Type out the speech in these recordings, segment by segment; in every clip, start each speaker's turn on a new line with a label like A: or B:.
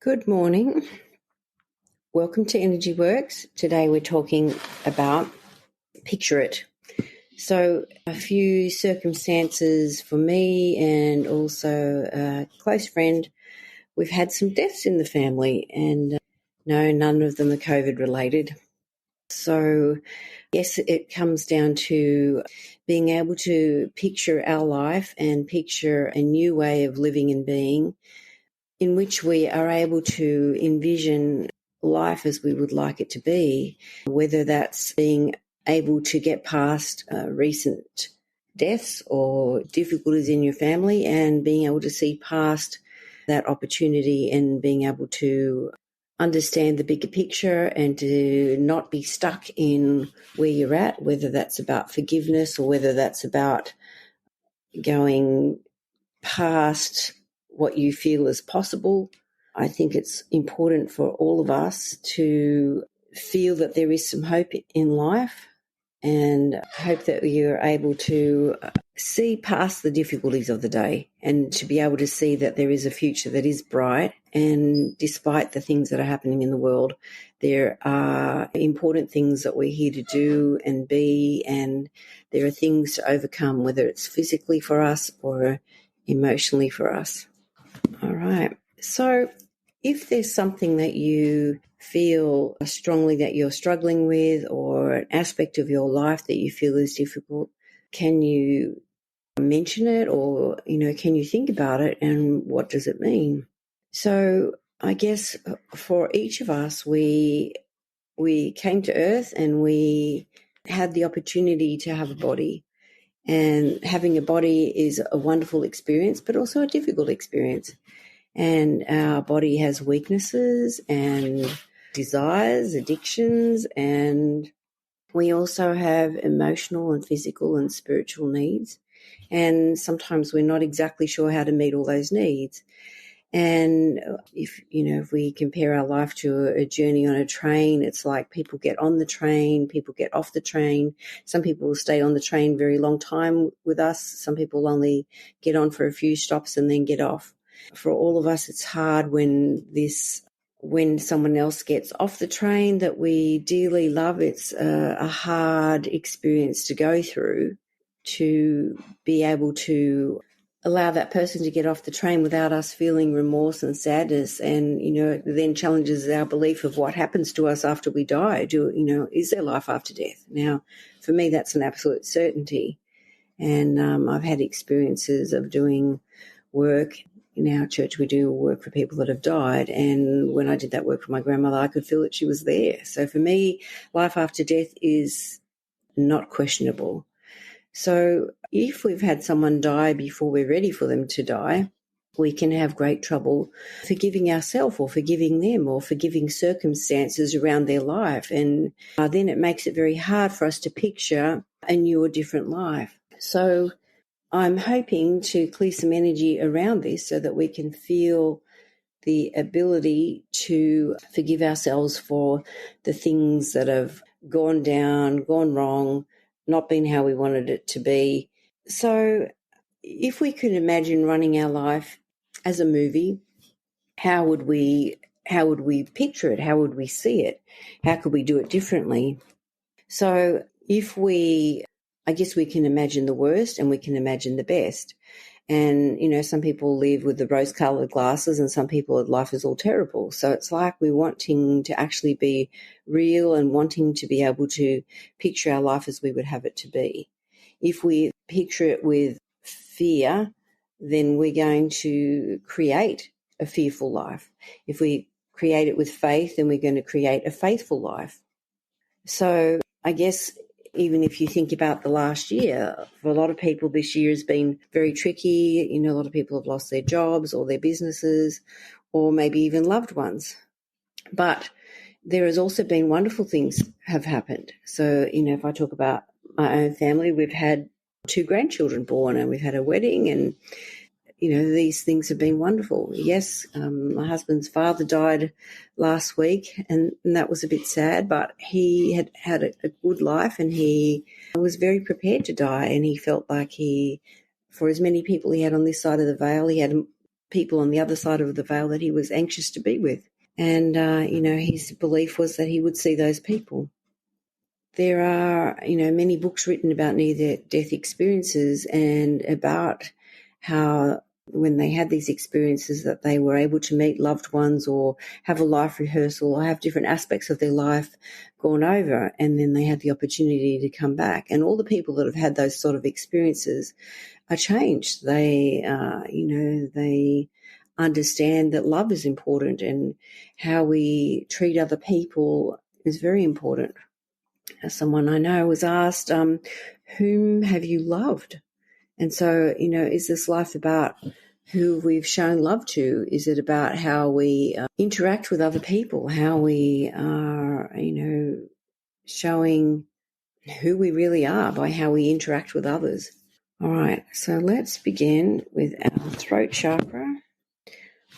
A: Good morning. Welcome to Energy Works. Today we're talking about picture it. So a few circumstances for me and also a close friend. We've had some deaths in the family and no, none of them are COVID related. So yes, it comes down to being able to picture our life and picture a new way of living and being, in which we are able to envision life as we would like it to be, whether that's being able to get past recent deaths or difficulties in your family and being able to see past that opportunity and being able to understand the bigger picture and to not be stuck in where you're at, whether that's about forgiveness or whether that's about going past what you feel is possible. I think it's important for all of us to feel that there is some hope in life and hope that you're able to see past the difficulties of the day and to be able to see that there is a future that is bright. And despite the things that are happening in the world, there are important things that we're here to do and be, and there are things to overcome, whether it's physically for us or emotionally for us. All right. So if there's something that you feel strongly that you're struggling with or an aspect of your life that you feel is difficult, can you mention it or, can you think about it and what does it mean? So I guess for each of us, we came to Earth and we had the opportunity to have a body. And having a body is a wonderful experience, but also a difficult experience. And our body has weaknesses and desires, addictions, and we also have emotional and physical and spiritual needs. And sometimes we're not exactly sure how to meet all those needs. And if we compare our life to a journey on a train, it's like people get on the train, people get off the train. Some people will stay on the train very long time with us. Some people only get on for a few stops and then get off. For all of us, it's hard when someone else gets off the train that we dearly love. It's a hard experience to go through, to be able to allow that person to get off the train without us feeling remorse and sadness, and then challenges our belief of what happens to us after we die. Is there life after death? Now, for me, that's an absolute certainty, and I've had experiences of doing work. In our church, we do work for people that have died, and when I did that work for my grandmother, I could feel that she was there. So for me, life after death is not questionable. So if we've had someone die before we're ready for them to die, we can have great trouble forgiving ourselves or forgiving them or forgiving circumstances around their life. And then it makes it very hard for us to picture a new or different life. So I'm hoping to clear some energy around this so that we can feel the ability to forgive ourselves for the things that have gone down, gone wrong, not been how we wanted it to be. So if we could imagine running our life as a movie, how would we picture it? How would we see it? How could we do it differently? So I guess we can imagine the worst and we can imagine the best. And, some people live with the rose-colored glasses and some people, life is all terrible. So it's like we're wanting to actually be real and wanting to be able to picture our life as we would have it to be. If we picture it with fear, then we're going to create a fearful life. If we create it with faith, then we're going to create a faithful life. So I guess even if you think about the last year, for a lot of people, this year has been very tricky. A lot of people have lost their jobs or their businesses or maybe even loved ones. But there has also been wonderful things have happened. So, if I talk about my own family, we've had 2 grandchildren born and we've had a wedding and these things have been wonderful. Yes, my husband's father died last week and that was a bit sad, but he had a good life and he was very prepared to die, and he felt like for as many people he had on this side of the veil, he had people on the other side of the veil that he was anxious to be with. And, his belief was that he would see those people. There are, many books written about near-death experiences and about how when they had these experiences that they were able to meet loved ones or have a life rehearsal or have different aspects of their life gone over, and then they had the opportunity to come back. And all the people that have had those sort of experiences are changed. They, they understand that love is important and how we treat other people is very important. Someone I know was asked, whom have you loved? And so, is this life about who we've shown love to? Is it about how we interact with other people, how we are, showing who we really are by how we interact with others? All right, so let's begin with our throat chakra.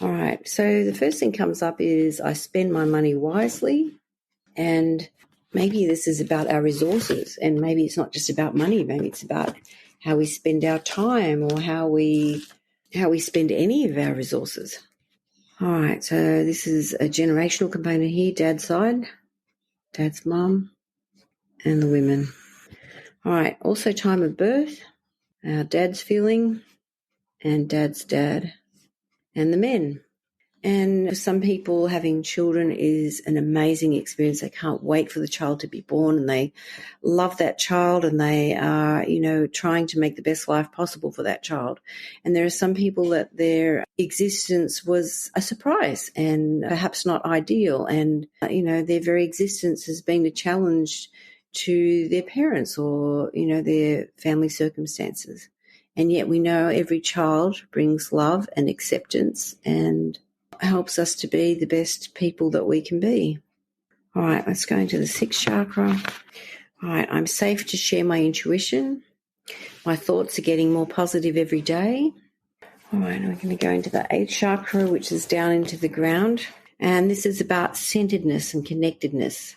A: All right, so the first thing comes up is I spend my money wisely, and maybe this is about our resources, and maybe it's not just about money. Maybe it's about how we spend our time or how we spend any of our resources. All right, so this is a generational component here, dad's side, dad's mum, and the women. All right, also time of birth, our dad's feeling, and dad's dad, and the men. And for some people, having children is an amazing experience. They can't wait for the child to be born, and they love that child, and they are, trying to make the best life possible for that child. And there are some people that their existence was a surprise and perhaps not ideal. And, their very existence has been a challenge to their parents or, their family circumstances. And yet we know every child brings love and acceptance and helps us to be the best people that we can be. All right, let's go into the sixth chakra. All right, I'm safe to share my intuition. My thoughts are getting more positive every day. All right, we're going to go into the eighth chakra, which is down into the ground. And this is about centeredness and connectedness.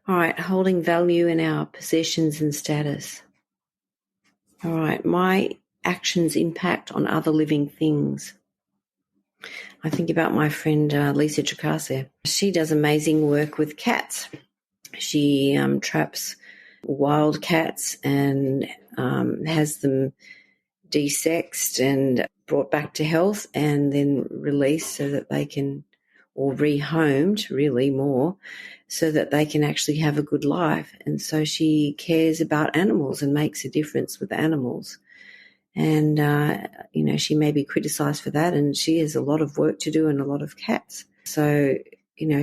A: All right, holding value in our possessions and status. All right, my actions impact on other living things. I think about my friend Lisa Tricase. She does amazing work with cats. She traps wild cats and has them desexed and brought back to health and then released so that they can, or rehomed really more, so that they can actually have a good life. And so she cares about animals and makes a difference with animals. And, she may be criticized for that, and she has a lot of work to do and a lot of cats. So,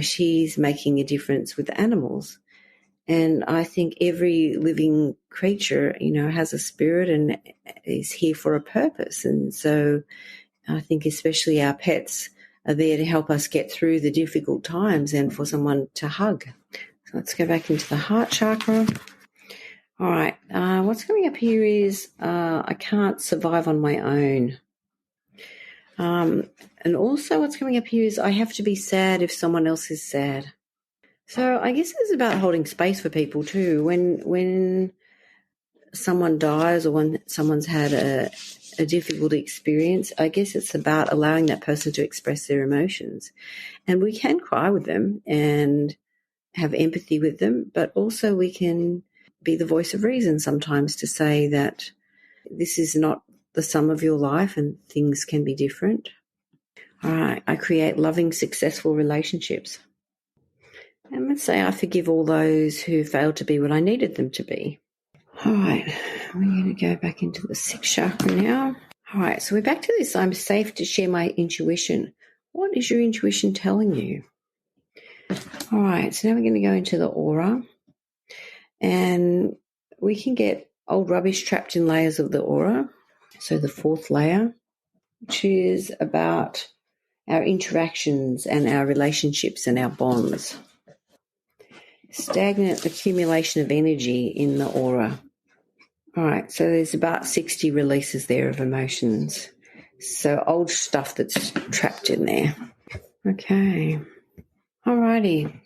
A: she's making a difference with animals. And I think every living creature, has a spirit and is here for a purpose. And so I think especially our pets are there to help us get through the difficult times and for someone to hug. So let's go back into the heart chakra. All right, what's coming up here is I can't survive on my own. And also what's coming up here is I have to be sad if someone else is sad. So I guess it's about holding space for people too. When someone dies or when someone's had a difficult experience, I guess it's about allowing that person to express their emotions. And we can cry with them and have empathy with them, but also we can be the voice of reason sometimes to say that this is not the sum of your life and things can be different. All right, I create loving, successful relationships. And let's say I forgive all those who failed to be what I needed them to be. All right, we're going to go back into the sixth chakra now. All right, so we're back to this. I'm safe to share my intuition. What is your intuition telling you? All right, so now we're going to go into the aura. And we can get old rubbish trapped in layers of the aura. So the fourth layer, which is about our interactions and our relationships and our bonds. Stagnant accumulation of energy in the aura. All right, so there's about 60 releases there of emotions. So old stuff that's trapped in there. Okay. All righty.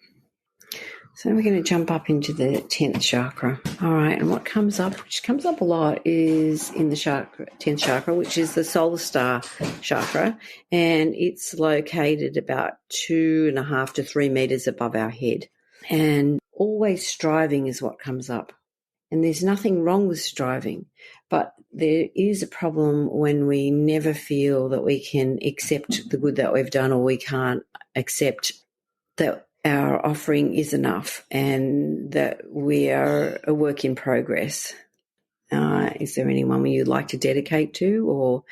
A: So we're going to jump up into the 10th chakra. All right, and what comes up, which comes up a lot, is in the 10th chakra, which is the solar star chakra, and it's located about 2.5 to 3 meters above our head. And always striving is what comes up. And there's nothing wrong with striving, but there is a problem when we never feel that we can accept the good that we've done, or we can't accept that our offering is enough and that we are a work in progress. Is there anyone you'd like to dedicate to, or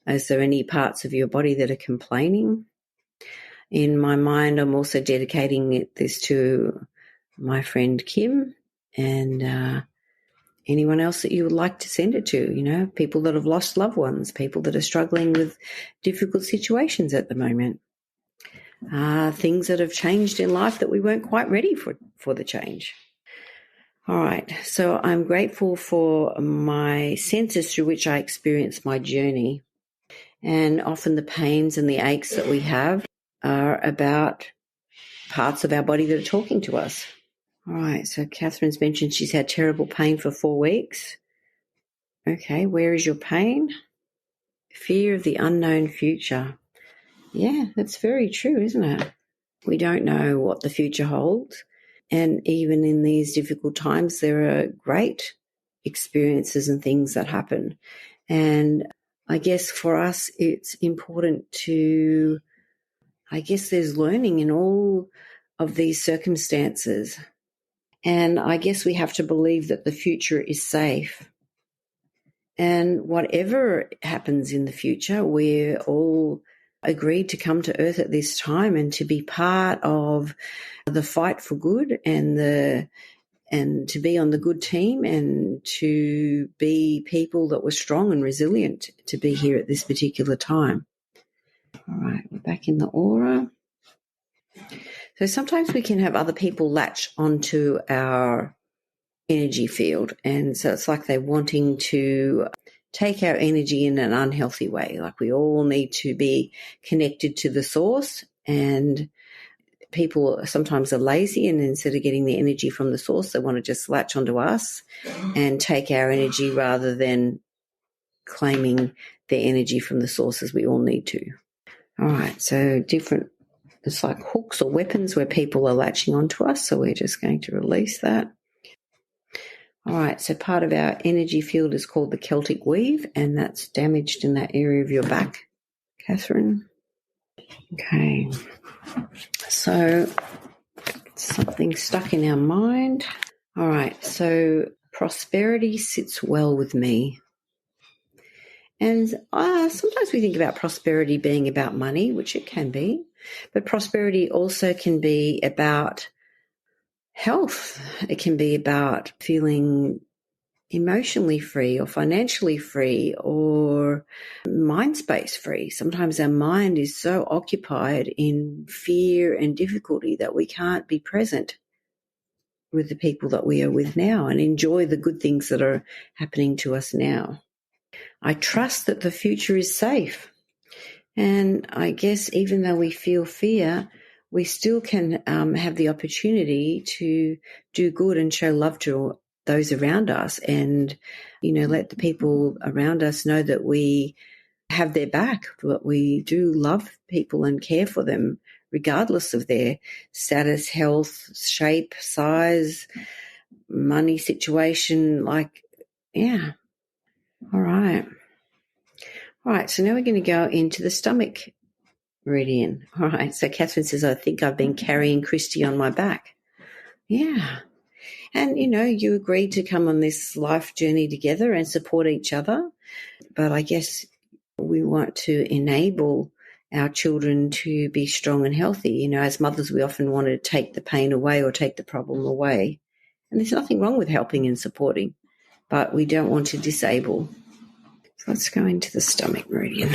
A: is there any parts of your body that are complaining? In my mind, I'm also dedicating this to my friend Kim and anyone else that you would like to send it to, people that have lost loved ones, people that are struggling with difficult situations at the moment. Things that have changed in life that we weren't quite ready for the change. All right, so I'm grateful for my senses through which I experience my journey. And often the pains and the aches that we have are about parts of our body that are talking to us. All right, so Catherine's mentioned she's had terrible pain for 4 weeks. Okay, where is your pain? Fear of the unknown future. Yeah, that's very true, isn't it? We don't know what the future holds. And even in these difficult times, there are great experiences and things that happen. And I guess for us, it's important to, there's learning in all of these circumstances. And I guess we have to believe that the future is safe. And whatever happens in the future, we're all agreed to come to Earth at this time and to be part of the fight for good and to be on the good team and to be people that were strong and resilient to be here at this particular time. All right, we're back in the aura. So sometimes we can have other people latch onto our energy field, and so it's like they're wanting to take our energy in an unhealthy way. Like we all need to be connected to the source, and people sometimes are lazy, and instead of getting the energy from the source, they want to just latch onto us and take our energy rather than claiming their energy from the sources we all need to. All right, so it's like hooks or weapons where people are latching onto us, so we're just going to release that. All right, so part of our energy field is called the Celtic Weave, and that's damaged in that area of your back, Catherine. Okay, so something stuck in our mind. All right, so prosperity sits well with me. And sometimes we think about prosperity being about money, which it can be, but prosperity also can be about health. It can be about feeling emotionally free or financially free or mind space free. Sometimes our mind is so occupied in fear and difficulty that we can't be present with the people that we are with now and enjoy the good things that are happening to us now. I trust that the future is safe. And I guess even though we feel fear, we still can have the opportunity to do good and show love to those around us and, let the people around us know that we have their back, that we do love people and care for them regardless of their status, health, shape, size, money situation. Yeah. All right. All right, so now we're going to go into the stomach meridian. All right, so Catherine says, I think I've been carrying Christy on my back. Yeah. And, you agreed to come on this life journey together and support each other. But I guess we want to enable our children to be strong and healthy. As mothers, we often want to take the pain away or take the problem away. And there's nothing wrong with helping and supporting, but we don't want to disable. So let's go into the stomach meridian.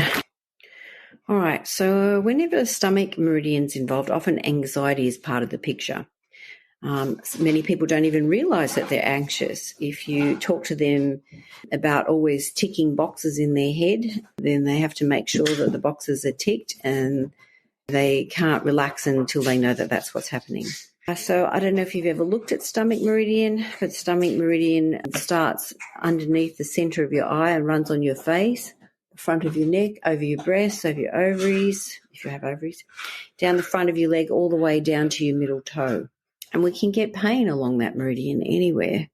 A: All right, so whenever the stomach meridian's involved, often anxiety is part of the picture. Many people don't even realize that they're anxious. If you talk to them about always ticking boxes in their head, then they have to make sure that the boxes are ticked and they can't relax until they know that that's what's happening. So I don't know if you've ever looked at stomach meridian, but stomach meridian starts underneath the center of your eye and runs on your face, the front of your neck, over your breasts, over your ovaries, if you have ovaries, down the front of your leg, all the way down to your middle toe. And we can get pain along that meridian anywhere.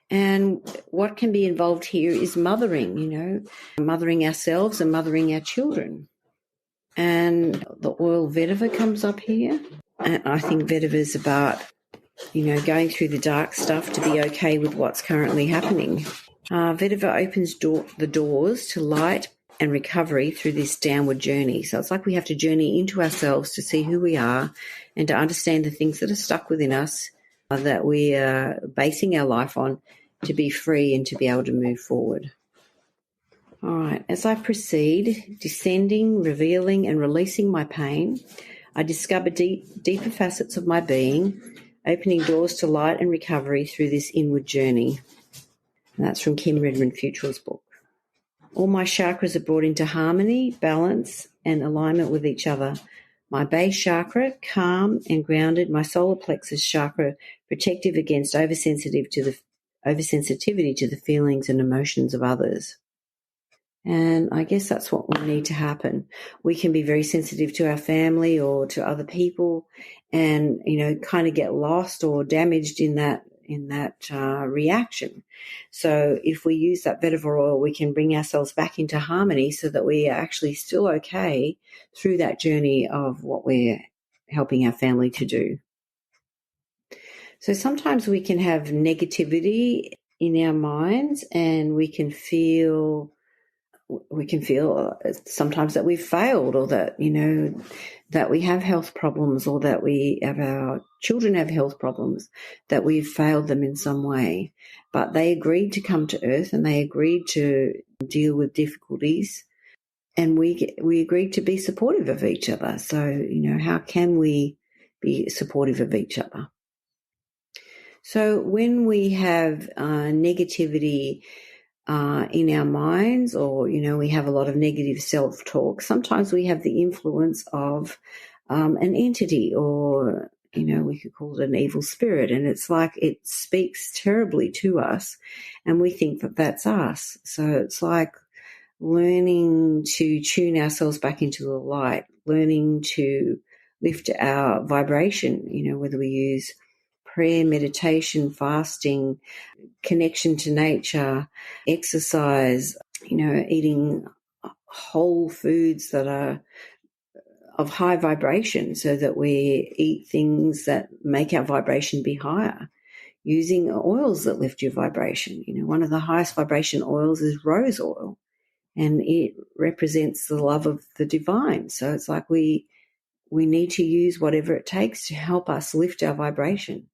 A: And what can be involved here is mothering, mothering ourselves and mothering our children. And the oil vetiver comes up here. And I think vetiver is about, going through the dark stuff to be okay with what's currently happening. Vetiver opens the doors to light and recovery through this downward journey. So it's like we have to journey into ourselves to see who we are and to understand the things that are stuck within us that we are basing our life on to be free and to be able to move forward. All right, as I proceed, descending, revealing and releasing my pain, I discover deeper facets of my being, opening doors to light and recovery through this inward journey. And that's from Kim Redmond-Futrell's book. All my chakras are brought into harmony, balance and alignment with each other. My base chakra, calm and grounded. My solar plexus chakra, protective against oversensitivity to the feelings and emotions of others. And I guess that's what will need to happen. We can be very sensitive to our family or to other people and, kind of get lost or damaged in that reaction. So if we use that vetiver oil, we can bring ourselves back into harmony so that we are actually still okay through that journey of what we're helping our family to do. So sometimes we can have negativity in our minds and we can feel sometimes that we've failed or that, that we have health problems or that our children have health problems, that we've failed them in some way. But they agreed to come to Earth and they agreed to deal with difficulties and we agreed to be supportive of each other. So, how can we be supportive of each other? So when we have negativity in our minds or, we have a lot of negative self-talk, sometimes we have the influence of an entity or, we could call it an evil spirit. And it's like it speaks terribly to us and we think that that's us. So it's like learning to tune ourselves back into the light, learning to lift our vibration, whether we use prayer, meditation, fasting, connection to nature, exercise, eating whole foods that are of high vibration so that we eat things that make our vibration be higher, using oils that lift your vibration. One of the highest vibration oils is rose oil and it represents the love of the divine. So it's like we need to use whatever it takes to help us lift our vibration.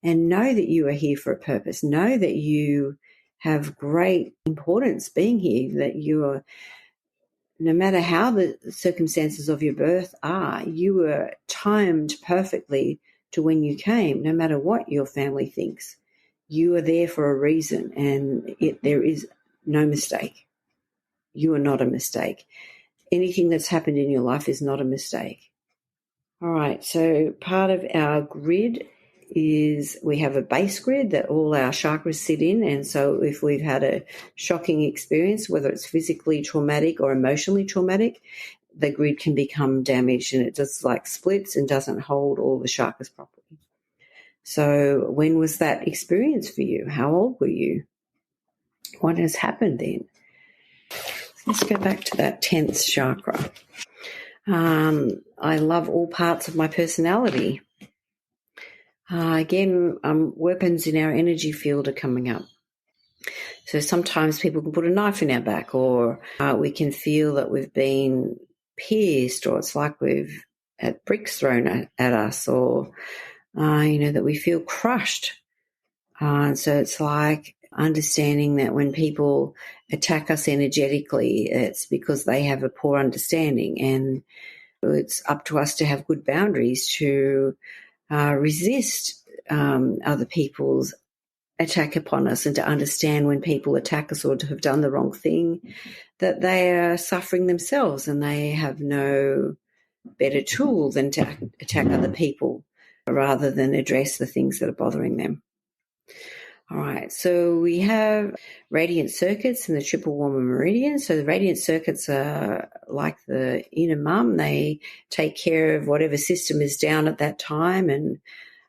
A: And know that you are here for a purpose. Know that you have great importance being here, that you are, no matter how the circumstances of your birth are, you were timed perfectly to when you came, no matter what your family thinks. You are there for a reason and there is no mistake. You are not a mistake. Anything that's happened in your life is not a mistake. All right, so part of our grid is we have a base grid that all our chakras sit in, and so if we've had a shocking experience, whether it's physically traumatic or emotionally traumatic, the grid can become damaged and it just like splits and doesn't hold all the chakras properly. So when was that experience for you? How old were you? What has happened then? Let's go back to that 10th chakra. I love all parts of my personality. Again, weapons in our energy field are coming up. So sometimes people can put a knife in our back or we can feel that we've been pierced or it's like we've had bricks thrown at us or, that we feel crushed. So it's like understanding that when people attack us energetically, it's because they have a poor understanding and it's up to us to have good boundaries to resist other people's attack upon us and to understand when people attack us or to have done the wrong thing, that they are suffering themselves and they have no better tool than to attack other people rather than address the things that are bothering them. All right, so we have radiant circuits and the triple warmer meridian. So the radiant circuits are like the inner mum. They take care of whatever system is down at that time, and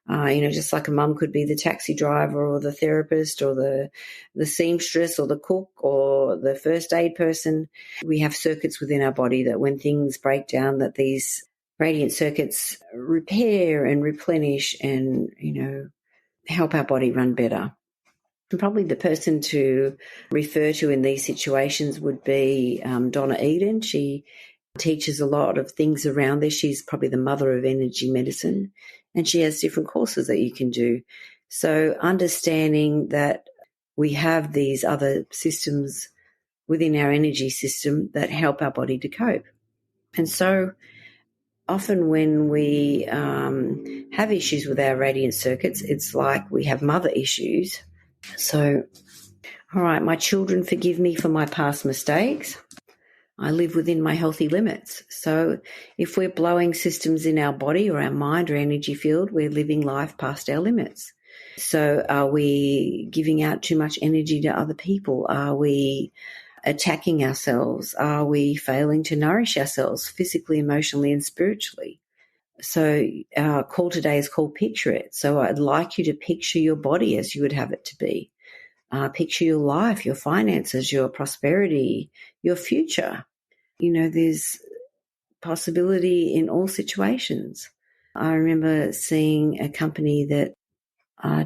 A: just like a mum could be the taxi driver or the therapist or the seamstress or the cook or the first aid person. We have circuits within our body that when things break down, that these radiant circuits repair and replenish and, help our body run better. And probably the person to refer to in these situations would be Donna Eden. She teaches a lot of things around this. She's probably the mother of energy medicine, and she has different courses that you can do. So understanding that we have these other systems within our energy system that help our body to cope. And so often when we have issues with our radiant circuits, it's like we have mother issues. So, all right, my children, forgive me for my past mistakes. I live within my healthy limits. So if we're blowing systems in our body or our mind or energy field, we're living life past our limits. So are we giving out too much energy to other people? Are we attacking ourselves? Are we failing to nourish ourselves physically, emotionally, and spiritually? So our call today is called Picture It. So I'd like you to picture your body as you would have it to be. Picture your life, your finances, your prosperity, your future. There's possibility in all situations. I remember seeing a company that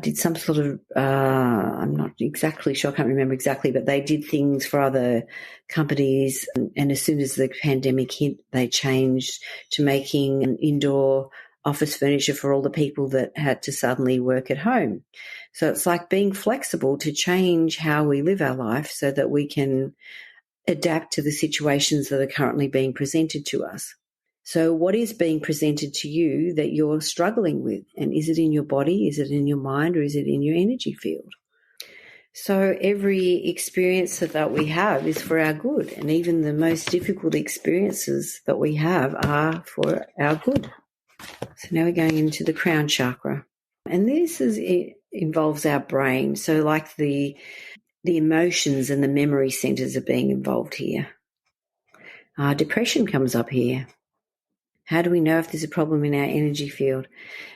A: did some sort of, I'm not exactly sure, I can't remember exactly, but they did things for other companies. And as soon as the pandemic hit, they changed to making an indoor office furniture for all the people that had to suddenly work at home. So it's like being flexible to change how we live our life so that we can adapt to the situations that are currently being presented to us. So what is being presented to you that you're struggling with? And is it in your body? Is it in your mind? Or is it in your energy field? So every experience that we have is for our good. And even the most difficult experiences that we have are for our good. So now we're going into the Crown Chakra. And it involves our brain. So like the emotions and the memory centers are being involved here. Depression comes up here. How do we know if there's a problem in our energy field?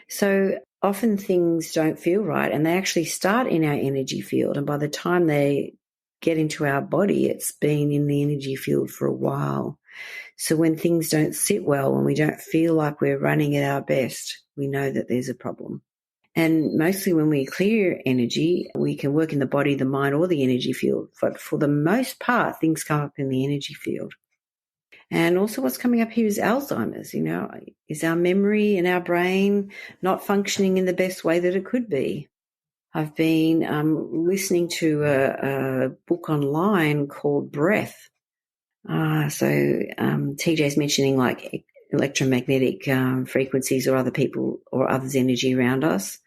A: So often things don't feel right, and they actually start in our energy field. And by the time they get into our body, it's been in the energy field for a while. So when things don't sit well, when we don't feel like we're running at our best, we know that there's a problem. And mostly when we clear energy, we can work in the body, the mind, or the energy field. But for the most part, things come up in the energy field. And also what's coming up here is Alzheimer's. Is our memory and our brain not functioning in the best way that it could be? I've been listening to a book online called Breath. TJ's mentioning like electromagnetic frequencies or other people or others' energy around us.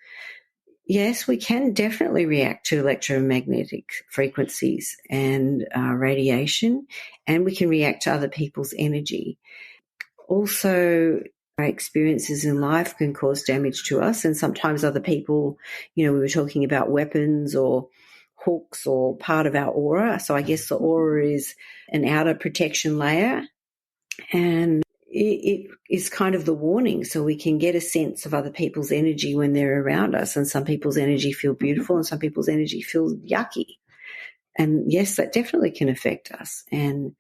A: Yes, we can definitely react to electromagnetic frequencies and radiation, and we can react to other people's energy. Also, our experiences in life can cause damage to us, and sometimes other people, we were talking about weapons or hooks or part of our aura. So I guess the aura is an outer protection layer, and it is kind of the warning, so we can get a sense of other people's energy when they're around us. And some people's energy feel beautiful and some people's energy feels yucky. And yes, that definitely can affect us. And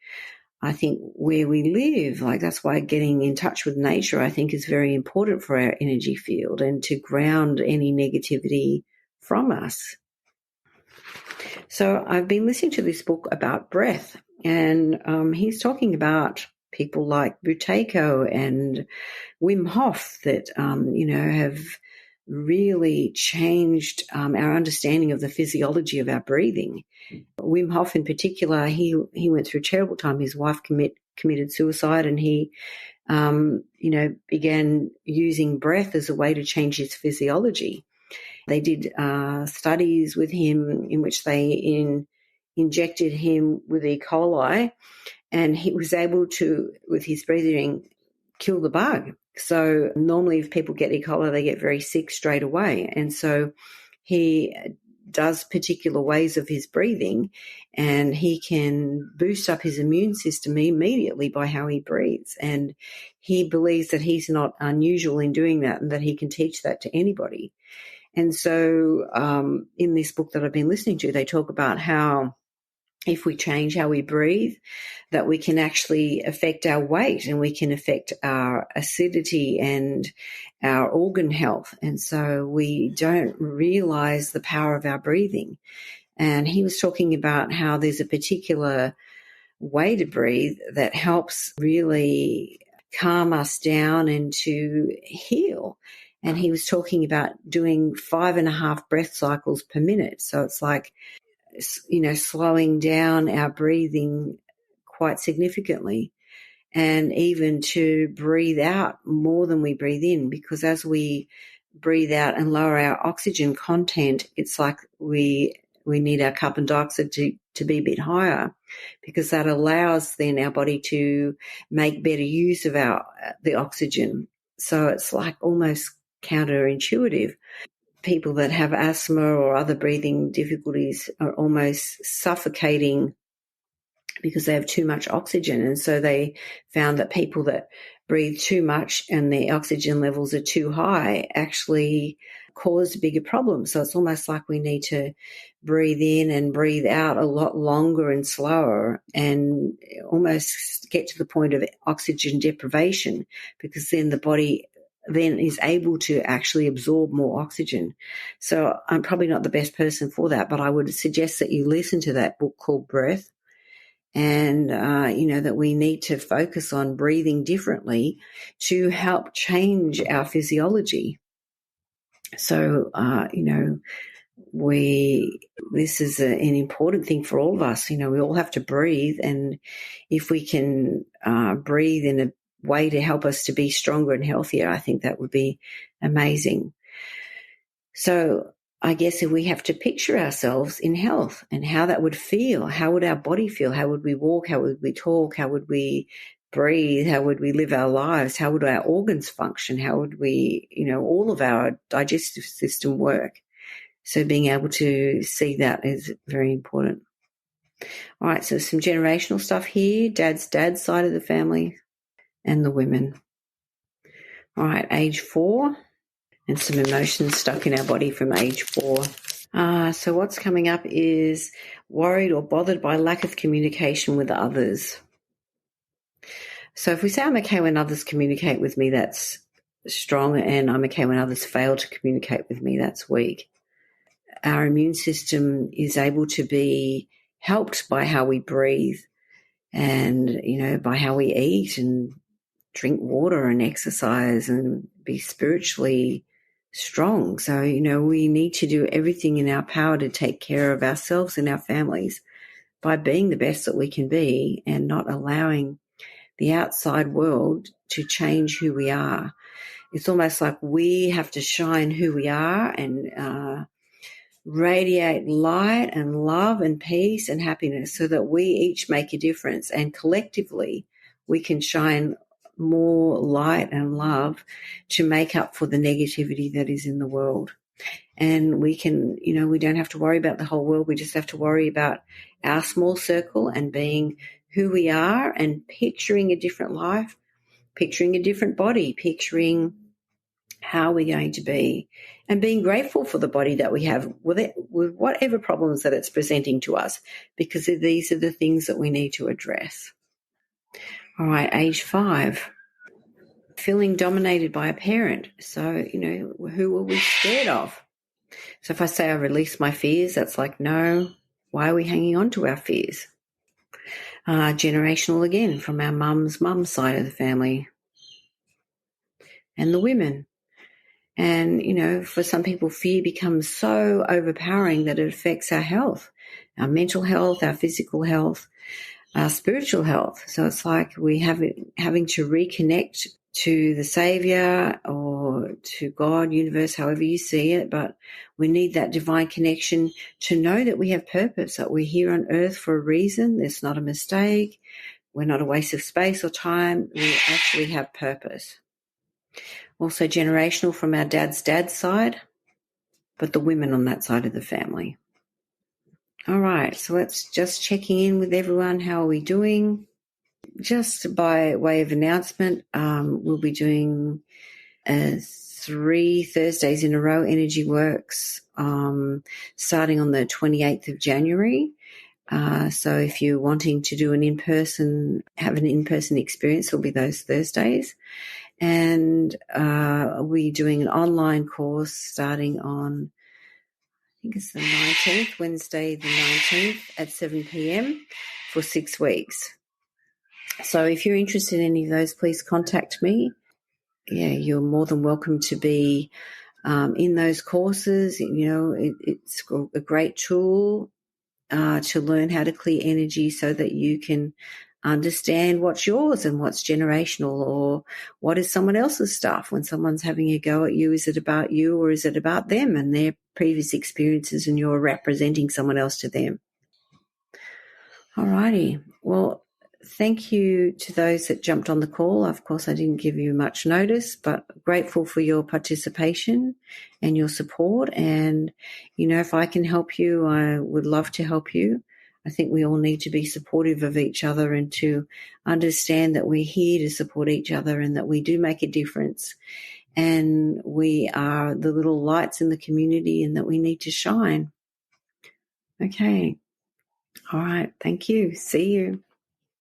A: I think where we live, that's why getting in touch with nature, I think, is very important for our energy field and to ground any negativity from us. So I've been listening to this book about breath, and he's talking about people like Buteyko and Wim Hof that, have really changed our understanding of the physiology of our breathing. Wim Hof in particular, he went through a terrible time. His wife committed suicide, and he, began using breath as a way to change his physiology. They did studies with him in which they injected him with E. coli, and he was able to, with his breathing, kill the bug. So normally if people get E. coli, they get very sick straight away. And so he does particular ways of his breathing, and he can boost up his immune system immediately by how he breathes. And he believes that he's not unusual in doing that and that he can teach that to anybody. And so in this book that I've been listening to, they talk about how if we change how we breathe, that we can actually affect our weight and we can affect our acidity and our organ health. And so we don't realize the power of our breathing. And he was talking about how there's a particular way to breathe that helps really calm us down and to heal. And he was talking about doing 5.5 breath cycles per minute. So it's like, slowing down our breathing quite significantly, and even to breathe out more than we breathe in, because as we breathe out and lower our oxygen content, it's like we need our carbon dioxide to be a bit higher, because that allows then our body to make better use of the oxygen. So it's like almost counterintuitive. People that have asthma or other breathing difficulties are almost suffocating because they have too much oxygen. And so they found that people that breathe too much and their oxygen levels are too high actually cause bigger problems. So it's almost like we need to breathe in and breathe out a lot longer and slower, and almost get to the point of oxygen deprivation, because then the body then is able to actually absorb more oxygen. So I'm probably not the best person for that, but I would suggest that you listen to that book called Breath, and, that we need to focus on breathing differently to help change our physiology. So, this is an important thing for all of us. We all have to breathe, and if we can breathe in a way to help us to be stronger and healthier, I think that would be amazing. So I guess if we have to picture ourselves in health and how that would feel, how would our body feel? How would we walk? How would we talk? How would we breathe? How would we live our lives? How would our organs function? How would we, all of our digestive system work? So being able to see that is very important. All right, so some generational stuff here. Dad's side of the family and the women. All right, age 4, and some emotions stuck in our body from age 4. So what's coming up is worried or bothered by lack of communication with others. So if we say I'm okay when others communicate with me, that's strong, and I'm okay when others fail to communicate with me, that's weak. Our immune system is able to be helped by how we breathe and, by how we eat and drink water and exercise and be spiritually strong. So, we need to do everything in our power to take care of ourselves and our families by being the best that we can be and not allowing the outside world to change who we are. It's almost like we have to shine who we are and radiate light and love and peace and happiness, so that we each make a difference, and collectively we can shine more light and love to make up for the negativity that is in the world. And we can, we don't have to worry about the whole world. We just have to worry about our small circle and being who we are and picturing a different life, picturing a different body, picturing how we're going to be, and being grateful for the body that we have with whatever problems that it's presenting to us, because these are the things that we need to address. All right, age 5, feeling dominated by a parent. So, who are we scared of? So if I say I release my fears, that's like, no, why are we hanging on to our fears? Generational again, from our mum's side of the family. And the women. And, for some people, fear becomes so overpowering that it affects our health, our mental health, our physical health, our spiritual health. So it's like we having to reconnect to the Savior or to God, universe, however you see it. But we need that divine connection to know that we have purpose, that we're here on earth for a reason. There's not a mistake. We're not a waste of space or time. We actually have purpose. Also generational from our dad's side, but the women on that side of the family. All right, so let's just checking in with everyone. How are we doing? Just by way of announcement, we'll be doing 3 Thursdays in a row, Energy Works, starting on the 28th of January. So if you're wanting to do have an in-person experience, it'll be those Thursdays. And we're doing an online course starting on, I think it's the 19th, Wednesday the 19th at 7 p.m. for 6 weeks. So if you're interested in any of those, please contact me. Yeah, you're more than welcome to be in those courses. It's a great tool to learn how to clear energy so that you can understand what's yours and what's generational, or what is someone else's stuff. When someone's having a go at you, is it about you or is it about them and their previous experiences, and you're representing someone else to them? All righty. Well, thank you to those that jumped on the call. Of course, I didn't give you much notice, but grateful for your participation and your support. And, if I can help you, I would love to help you. I think we all need to be supportive of each other and to understand that we're here to support each other and that we do make a difference. And we are the little lights in the community and that we need to shine. Okay. All right. Thank you. See you.